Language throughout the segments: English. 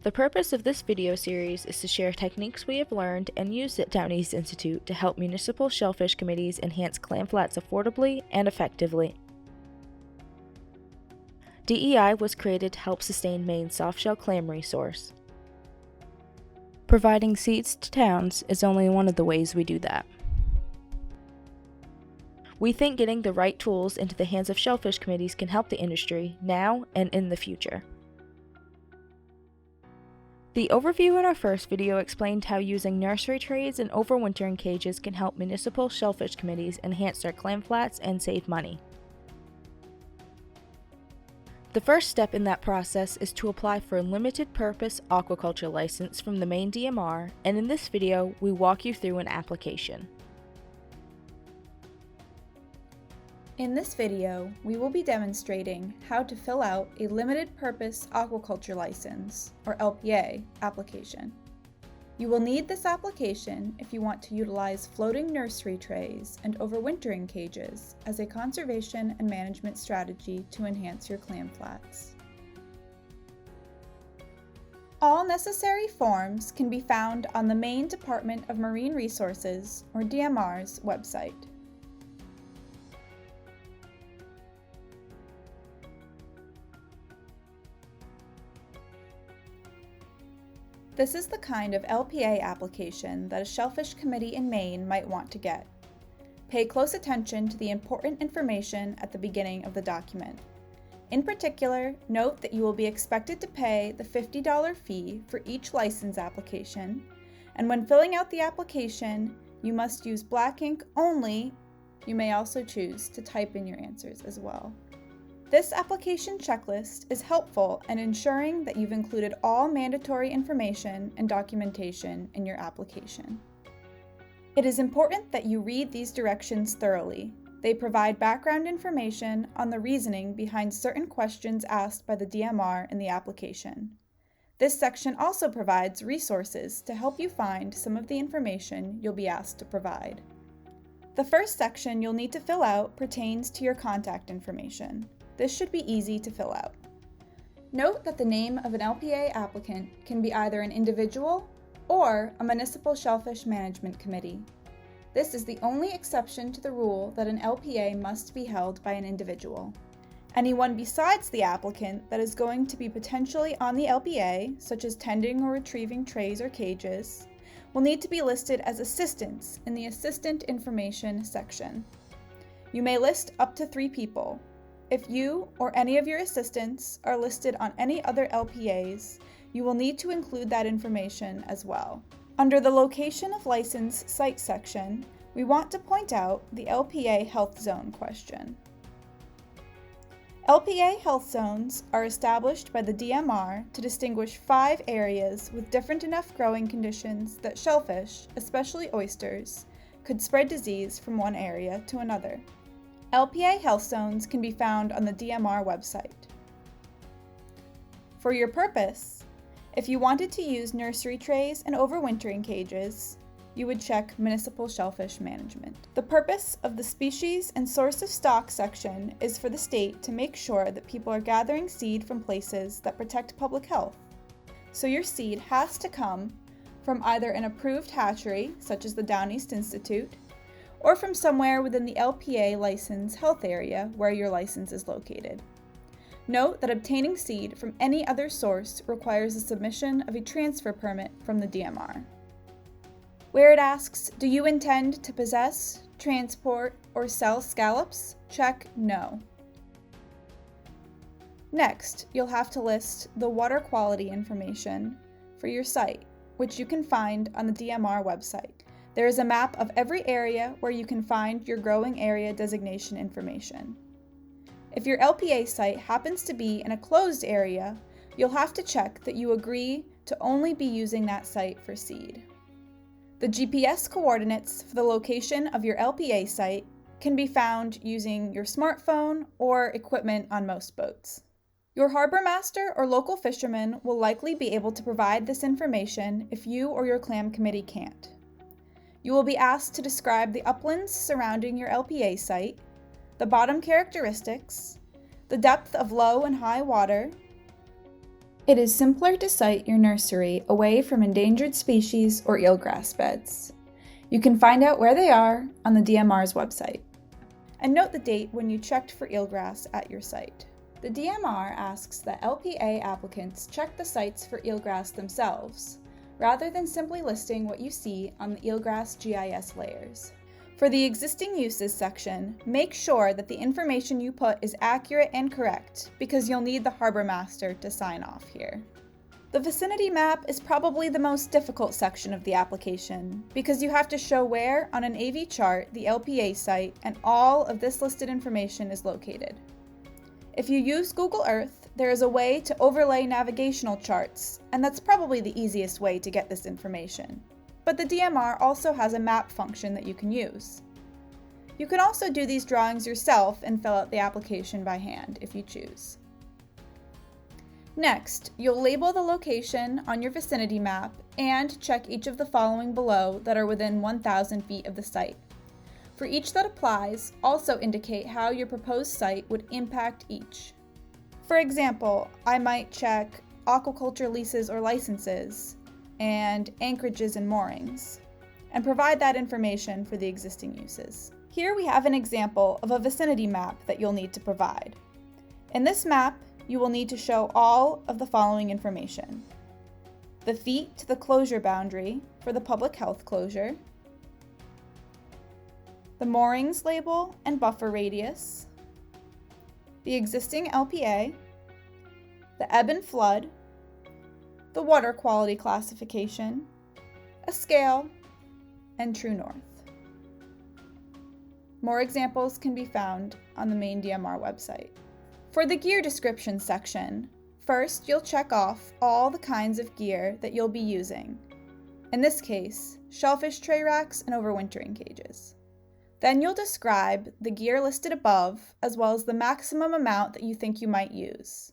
The purpose of this video series is to share techniques we have learned and used at Downeast Institute to help municipal shellfish committees enhance clam flats affordably and effectively. DEI was created to help sustain Maine's softshell clam resource. Providing seeds to towns is only one of the ways we do that. We think getting the right tools into the hands of shellfish committees can help the industry now and in the future. The overview in our first video explained how using nursery trays and overwintering cages can help municipal shellfish committees enhance their clam flats and save money. The first step in that process is to apply for a limited purpose aquaculture license from the Maine DMR, and in this video we walk you through an application. In this video, we will be demonstrating how to fill out a Limited Purpose Aquaculture License, or LPA, application. You will need this application if you want to utilize floating nursery trays and overwintering cages as a conservation and management strategy to enhance your clam flats. All necessary forms can be found on the Maine Department of Marine Resources, or DMR's, website. This is the kind of LPA application that a shellfish committee in Maine might want to get. Pay close attention to the important information at the beginning of the document. In particular, note that you will be expected to pay the $50 fee for each license application, and when filling out the application, you must use black ink only. You may also choose to type in your answers as well. This application checklist is helpful in ensuring that you've included all mandatory information and documentation in your application. It is important that you read these directions thoroughly. They provide background information on the reasoning behind certain questions asked by the DMR in the application. This section also provides resources to help you find some of the information you'll be asked to provide. The first section you'll need to fill out pertains to your contact information. This should be easy to fill out. Note that the name of an LPA applicant can be either an individual or a municipal shellfish management committee. This is the only exception to the rule that an LPA must be held by an individual. Anyone besides the applicant that is going to be potentially on the LPA, such as tending or retrieving trays or cages, will need to be listed as assistants in the Assistant Information section. You may list up to 3 people. If you or any of your assistants are listed on any other LPAs, you will need to include that information as well. Under the Location of License Site section, we want to point out the LPA Health Zone question. LPA health zones are established by the DMR to distinguish 5 areas with different enough growing conditions that shellfish, especially oysters, could spread disease from one area to another. LPA health zones can be found on the DMR website. For your purpose, if you wanted to use nursery trays and overwintering cages, you would check Municipal Shellfish Management. The purpose of the Species and Source of Stock section is for the state to make sure that people are gathering seed from places that protect public health. So your seed has to come from either an approved hatchery, such as the Downeast Institute, or from somewhere within the LPA license health area where your license is located. Note that obtaining seed from any other source requires the submission of a transfer permit from the DMR. Where it asks, do you intend to possess, transport, or sell scallops? Check no. Next, you'll have to list the water quality information for your site, which you can find on the DMR website. There is a map of every area where you can find your growing area designation information. If your LPA site happens to be in a closed area, you'll have to check that you agree to only be using that site for seed. The GPS coordinates for the location of your LPA site can be found using your smartphone or equipment on most boats. Your harbor master or local fisherman will likely be able to provide this information if you or your clam committee can't. You will be asked to describe the uplands surrounding your LPA site, the bottom characteristics, the depth of low and high water, It is simpler to site your nursery away from endangered species or eelgrass beds. You can find out where they are on the DMR's website. And note the date when you checked for eelgrass at your site. The DMR asks that LPA applicants check the sites for eelgrass themselves, rather than simply listing what you see on the eelgrass GIS layers. For the existing uses section, make sure that the information you put is accurate and correct, because you'll need the harbor master to sign off here. The vicinity map is probably the most difficult section of the application, because you have to show where on an AV chart the LPA site and all of this listed information is located. If you use Google Earth, there is a way to overlay navigational charts, and that's probably the easiest way to get this information. But the DMR also has a map function that you can use. You can also do these drawings yourself and fill out the application by hand if you choose. Next, you'll label the location on your vicinity map and check each of the following below that are within 1,000 feet of the site. For each that applies, also indicate how your proposed site would impact each. For example, I might check aquaculture leases or licenses and anchorages and moorings, and provide that information for the existing uses. Here we have an example of a vicinity map that you'll need to provide. In this map, you will need to show all of the following information: the feet to the closure boundary for the public health closure, the moorings label and buffer radius, the existing LPA, the ebb and flood, the water quality classification, a scale, and true north. More examples can be found on the Maine DMR website. For the gear description section, first you'll check off all the kinds of gear that you'll be using. In this case, shellfish tray racks and overwintering cages. Then you'll describe the gear listed above, as well as the maximum amount that you think you might use,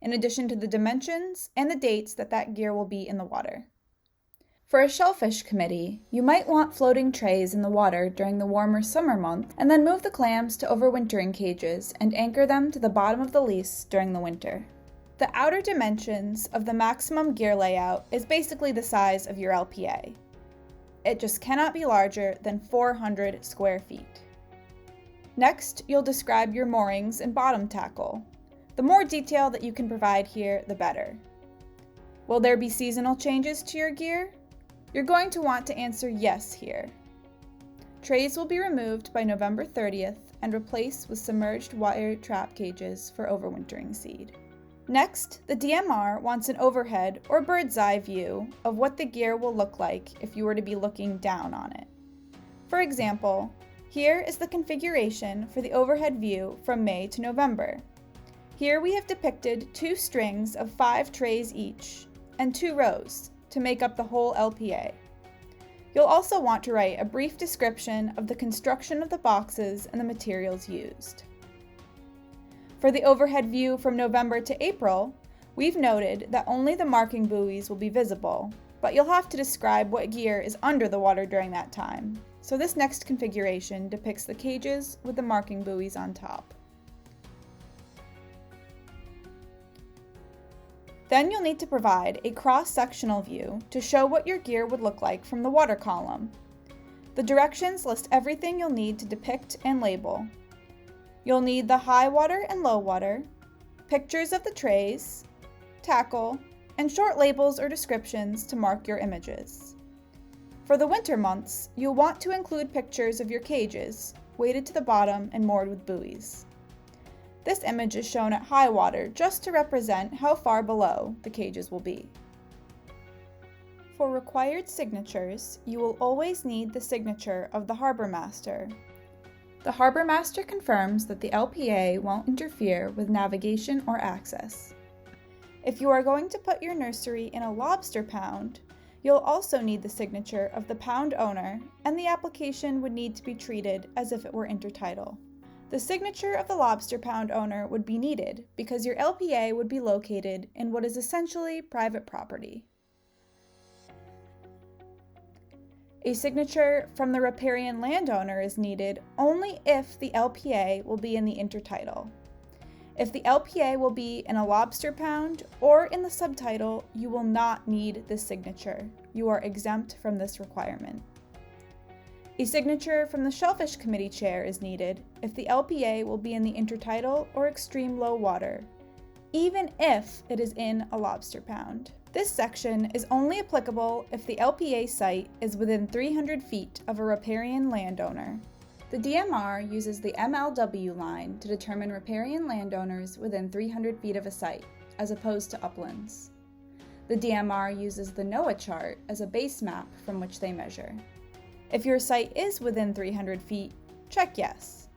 in addition to the dimensions and the dates that that gear will be in the water. For a shellfish committee, you might want floating trays in the water during the warmer summer months, and then move the clams to overwintering cages and anchor them to the bottom of the lease during the winter. The outer dimensions of the maximum gear layout is basically the size of your LPA. It just cannot be larger than 400 square feet. Next, you'll describe your moorings and bottom tackle. The more detail that you can provide here, the better. Will there be seasonal changes to your gear? You're going to want to answer yes here. Trays will be removed by November 30th and replaced with submerged wire trap cages for overwintering seed. Next, the DMR wants an overhead or bird's eye view of what the gear will look like if you were to be looking down on it. For example, here is the configuration for the overhead view from May to November. Here we have depicted 2 strings of 5 trays each and 2 rows to make up the whole LPA. You'll also want to write a brief description of the construction of the boxes and the materials used. For the overhead view from November to April, we've noted that only the marking buoys will be visible, but you'll have to describe what gear is under the water during that time. So this next configuration depicts the cages with the marking buoys on top. Then you'll need to provide a cross-sectional view to show what your gear would look like from the water column. The directions list everything you'll need to depict and label. You'll need the high water and low water, pictures of the trays, tackle, and short labels or descriptions to mark your images. For the winter months, you'll want to include pictures of your cages, weighted to the bottom and moored with buoys. This image is shown at high water just to represent how far below the cages will be. For required signatures, you will always need the signature of the harbor master. The harbor master confirms that the LPA won't interfere with navigation or access. If you are going to put your nursery in a lobster pound, you'll also need the signature of the pound owner, and the application would need to be treated as if it were intertidal. The signature of the lobster pound owner would be needed because your LPA would be located in what is essentially private property. A signature from the riparian landowner is needed only if the LPA will be in the intertidal. If the LPA will be in a lobster pound or in the subtitle, you will not need this signature. You are exempt from this requirement. A signature from the Shellfish Committee chair is needed if the LPA will be in the intertidal or extreme low water, even if it is in a lobster pound. This section is only applicable if the LPA site is within 300 feet of a riparian landowner. The DMR uses the MLW line to determine riparian landowners within 300 feet of a site, as opposed to uplands. The DMR uses the NOAA chart as a base map from which they measure. If your site is within 300 feet, check yes.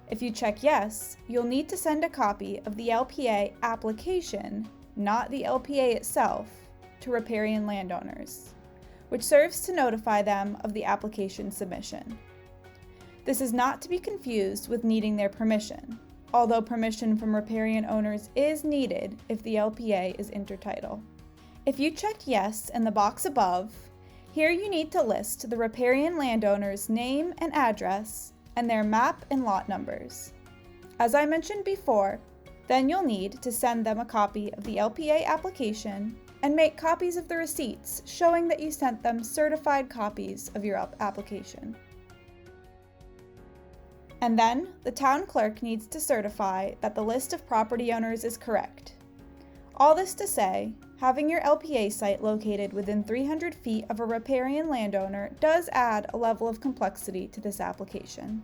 If you check yes, you'll need to send a copy of the LPA application, not the LPA itself, to riparian landowners, which serves to notify them of the application submission. This is not to be confused with needing their permission, although permission from riparian owners is needed if the LPA is intertidal. If you checked yes in the box above, here you need to list the riparian landowner's name and address and their map and lot numbers. As I mentioned before, then you'll need to send them a copy of the LPA application and make copies of the receipts showing that you sent them certified copies of your application. And then the town clerk needs to certify that the list of property owners is correct. All this to say, having your LPA site located within 300 feet of a riparian landowner does add a level of complexity to this application.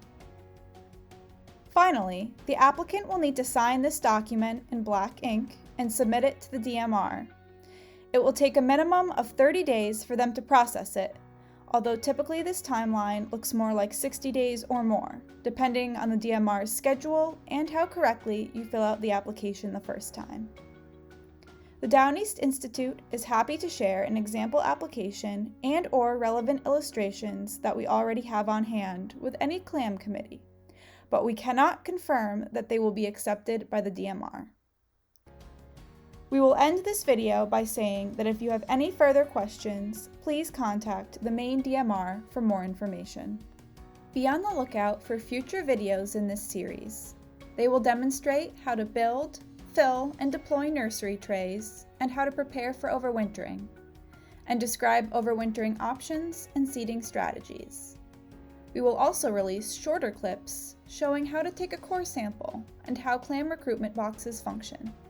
Finally, the applicant will need to sign this document in black ink and submit it to the DMR. It will take a minimum of 30 days for them to process it, although typically this timeline looks more like 60 days or more, depending on the DMR's schedule and how correctly you fill out the application the first time. The Downeast Institute is happy to share an example application and/or relevant illustrations that we already have on hand with any Clam committee, but we cannot confirm that they will be accepted by the DMR. We will end this video by saying that if you have any further questions, please contact the Maine DMR for more information. Be on the lookout for future videos in this series. They will demonstrate how to build, fill, and deploy nursery trays, and how to prepare for overwintering, and describe overwintering options and seeding strategies. We will also release shorter clips showing how to take a core sample and how clam recruitment boxes function.